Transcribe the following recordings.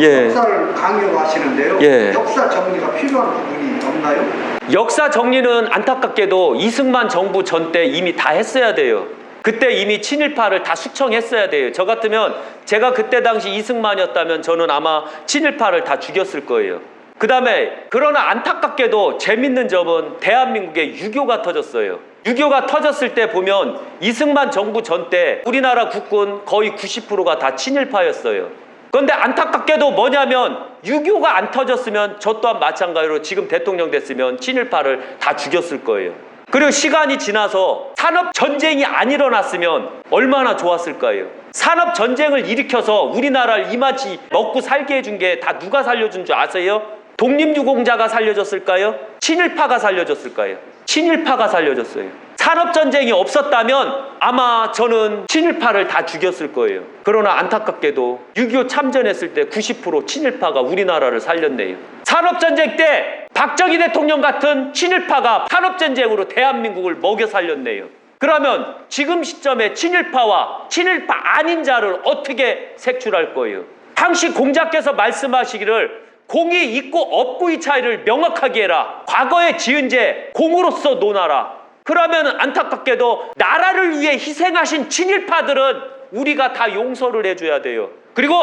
예. 역사를 강요하시는데요. 예. 역사 정리가 필요한 부분이 없나요? 역사 정리는 안타깝게도 이승만 정부 전 때 이미 다 했어야 돼요. 그때 이미 친일파를 다 숙청했어야 돼요. 저 같으면 제가 그때 당시 이승만이었다면 저는 아마 친일파를 다 죽였을 거예요. 그 다음에 그러나 안타깝게도 재밌는 점은 대한민국에 유교가 터졌어요. 유교가 터졌을 때 보면 이승만 정부 전 때 우리나라 국군 거의 90%가 다 친일파였어요. 그런데 안타깝게도 뭐냐면 유교가 안 터졌으면 저 또한 마찬가지로 지금 대통령 됐으면 친일파를 다 죽였을 거예요. 그리고 시간이 지나서 산업전쟁이 안 일어났으면 얼마나 좋았을까요? 산업전쟁을 일으켜서 우리나라를 이마치 먹고 살게 해준 게 다 누가 살려준 줄 아세요? 독립유공자가 살려줬을까요? 친일파가 살려줬을까요? 친일파가 살려줬어요. 산업전쟁이 없었다면 아마 저는 친일파를 다 죽였을 거예요. 그러나 안타깝게도 6.25 참전했을 때 90% 친일파가 우리나라를 살렸네요. 산업전쟁 때 박정희 대통령 같은 친일파가 산업전쟁으로 대한민국을 먹여 살렸네요. 그러면 지금 시점에 친일파와 친일파 아닌 자를 어떻게 색출할 거예요? 당시 공자께서 말씀하시기를 공이 있고 없고의 차이를 명확하게 해라. 과거에 지은 죄 공으로서 논하라. 그러면 안타깝게도 나라를 위해 희생하신 친일파들은 우리가 다 용서를 해줘야 돼요. 그리고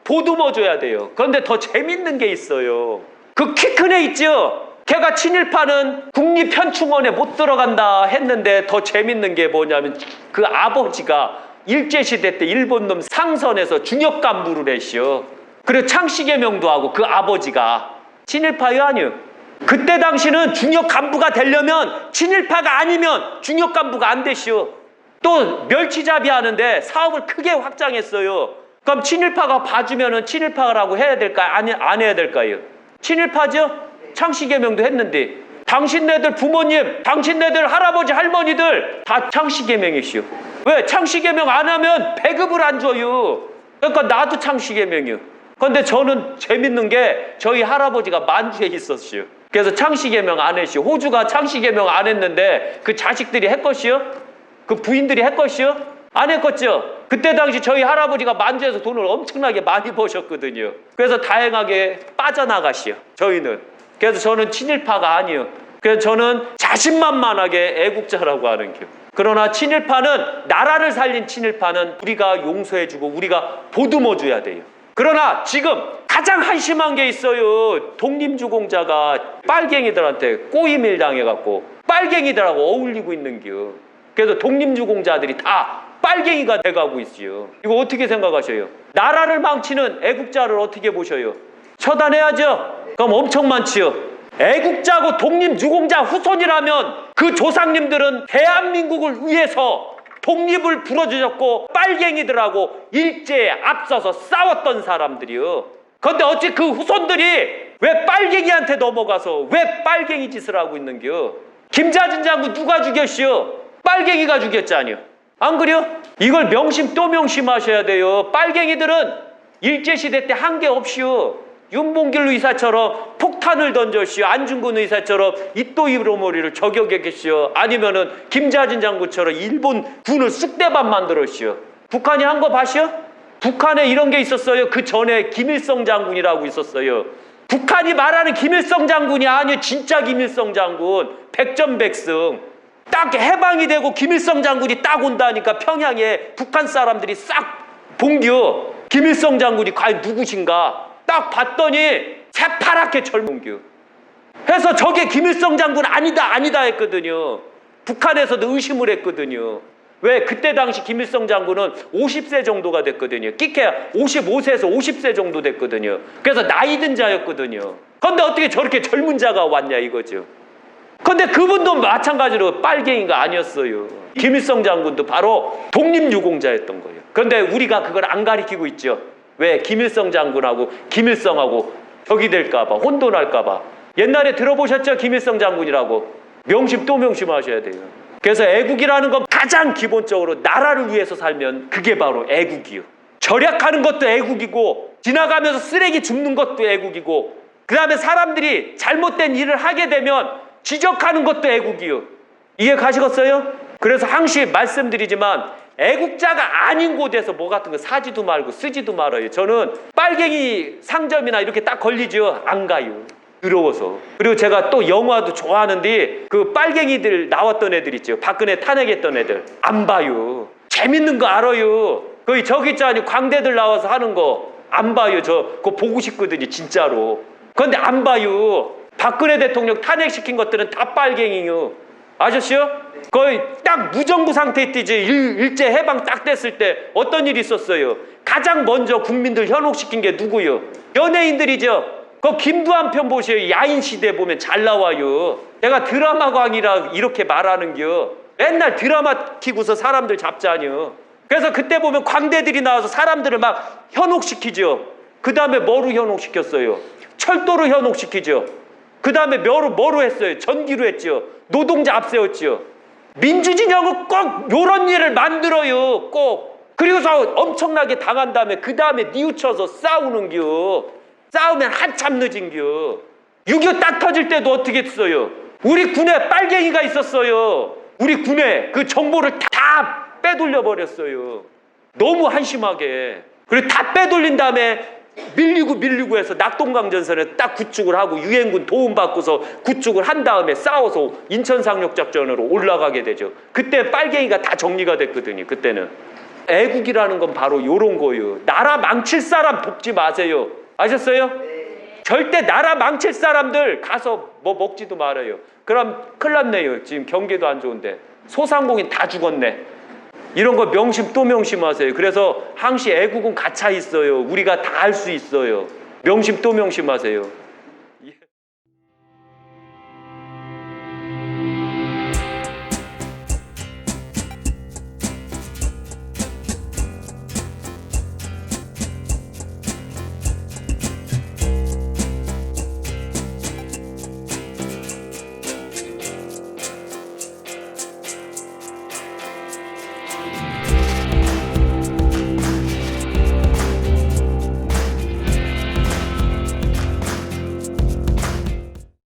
보듬어줘야 돼요. 그런데 더 재밌는 게 있어요. 그 키 큰 애 있죠? 걔가 친일파는 국립현충원에 못 들어간다 했는데 더 재밌는 게 뭐냐면 그 아버지가 일제시대 때 일본 놈 상선에서 중역 간부를 했시오. 그리고 창씨개명도 하고 그 아버지가 친일파요 아니요? 그때 당시는 중역 간부가 되려면 친일파가 아니면 중역 간부가 안 되시오. 또 멸치잡이 하는데 사업을 크게 확장했어요. 그럼 친일파가 봐주면은 친일파라고 해야 될까요? 안 해야 될까요? 친일파죠? 창씨개명도 했는데 당신네들 부모님, 당신네들 할아버지 할머니들 다 창씨개명이시오. 왜? 창씨개명 안 하면 배급을 안 줘요. 그러니까 나도 창씨개명이요. 그런데 저는 재밌는 게 저희 할아버지가 만주에 있었시오. 그래서 창씨개명 안 했시오. 호주가 창씨개명 안 했는데 그 자식들이 했것이요? 그 부인들이 했것이요? 안 했겠죠? 그때 당시 저희 할아버지가 만주에서 돈을 엄청나게 많이 버셨거든요. 그래서 다행하게 빠져나가시오. 저희는. 그래서 저는 친일파가 아니에요. 그래서 저는 자신만만하게 애국자라고 하는 겨. 그러나 친일파는 나라를 살린 친일파는 우리가 용서해주고 우리가 보듬어줘야 돼요. 그러나 지금 가장 한심한 게 있어요. 독립유공자가 빨갱이들한테 꼬임을 당해갖고 빨갱이들하고 어울리고 있는겨. 그래서 독립유공자들이 다 빨갱이가 돼가고 있어요. 이거 어떻게 생각하셔요? 나라를 망치는 애국자를 어떻게 보셔요? 처단해야죠. 그럼 엄청 많지요. 애국자고 독립유공자 후손이라면 그 조상님들은 대한민국을 위해서 독립을 불어주셨고 빨갱이들하고 일제에 앞서서 싸웠던 사람들이요. 그런데 어찌 그 후손들이 왜 빨갱이한테 넘어가서 왜 빨갱이 짓을 하고 있는겨? 김자진 장군 누가 죽였시오? 빨갱이가 죽였잖아요. 안 그래요? 이걸 명심 또 명심하셔야 돼요. 빨갱이들은 일제시대 때 한 게 없이요. 윤봉길 의사처럼 폭탄을 던졌시오. 안중근 의사처럼 이토 히로모리를 저격했시오. 아니면은 김자진 장군처럼 일본 군을 쑥대밭 만들었시오. 북한이 한 거 봐시오? 북한에 이런 게 있었어요. 그 전에 김일성 장군이라고 있었어요. 북한이 말하는 김일성 장군이 아니에요. 진짜 김일성 장군. 백전백승. 딱 해방이 되고 김일성 장군이 딱 온다니까 평양에 북한 사람들이 싹 봉겨. 김일성 장군이 과연 누구신가? 딱 봤더니 새파랗게 젊은겨. 해서 저게 김일성 장군 아니다 했거든요. 북한에서도 의심을 했거든요. 왜? 그때 당시 김일성 장군은 50세 정도가 됐거든요. 끼케야 55세에서 50세 정도 됐거든요. 그래서 나이 든 자였거든요. 그런데 어떻게 저렇게 젊은 자가 왔냐 이거죠. 그런데 그분도 마찬가지로 빨갱이가 아니었어요. 김일성 장군도 바로 독립유공자였던 거예요. 그런데 우리가 그걸 안 가리키고 있죠. 왜? 김일성 장군하고 김일성하고 적이 될까봐, 혼돈할까봐. 옛날에 들어보셨죠? 김일성 장군이라고. 명심 또 명심하셔야 돼요. 그래서 애국이라는 건 가장 기본적으로 나라를 위해서 살면 그게 바로 애국이요. 절약하는 것도 애국이고 지나가면서 쓰레기 줍는 것도 애국이고 그 다음에 사람들이 잘못된 일을 하게 되면 지적하는 것도 애국이요. 이해 가시겠어요? 그래서 항시 말씀드리지만 애국자가 아닌 곳에서 뭐 같은 거 사지도 말고 쓰지도 말아요. 저는 빨갱이 상점이나 이렇게 딱 걸리죠. 안 가요. 더러워서. 그리고 제가 또 영화도 좋아하는데 그 빨갱이들 나왔던 애들 있죠. 박근혜 탄핵했던 애들. 안 봐요. 재밌는 거 알아요. 거의 저기 있잖아요. 광대들 나와서 하는 거. 안 봐요. 저 그거 보고 싶거든요. 진짜로. 그런데 안 봐요. 박근혜 대통령 탄핵시킨 것들은 다 빨갱이요. 아셨어요? 거의 딱 무정부 상태에 있지. 일제 해방 딱 됐을 때 어떤 일이 있었어요? 가장 먼저 국민들 현혹시킨 게 누구요? 연예인들이죠. 그 김두한 편 보세요. 야인시대 보면 잘 나와요. 내가 드라마광이라 이렇게 말하는겨. 맨날 드라마 키고서 사람들 잡자뇨. 그래서 그때 보면 광대들이 나와서 사람들을 막 현혹시키죠. 그 다음에 뭐로 현혹시켰어요? 철도로 현혹시키죠. 그 다음에 뭐로 했어요? 전기로 했죠. 노동자 앞세웠죠. 민주진영은 꼭 요런 일을 만들어요. 꼭. 그리고서 엄청나게 당한 다음에 그 다음에 뉘우쳐서 싸우는겨. 싸우면 한참 늦은겨. 6.25 딱 터질 때도 어떻게 했어요? 우리 군에 빨갱이가 있었어요. 우리 군에 그 정보를 다 빼돌려 버렸어요. 너무 한심하게. 그리고 다 빼돌린 다음에 밀리고 해서 낙동강전선에 딱 구축을 하고 유엔군 도움받고서 구축을 한 다음에 싸워서 인천상륙작전으로 올라가게 되죠. 그때 빨갱이가 다 정리가 됐거든요. 그때는. 애국이라는 건 바로 요런 거예요. 나라 망칠 사람 돕지 마세요. 아셨어요? 절대 나라 망칠 사람들 가서 뭐 먹지도 말아요. 그럼 큰일 났네요. 지금 경기도 안 좋은데 소상공인 다 죽었네. 이런 거 명심 또 명심하세요. 그래서 항시 애국은 갇혀 있어요. 우리가 다 할 수 있어요. 명심 또 명심하세요.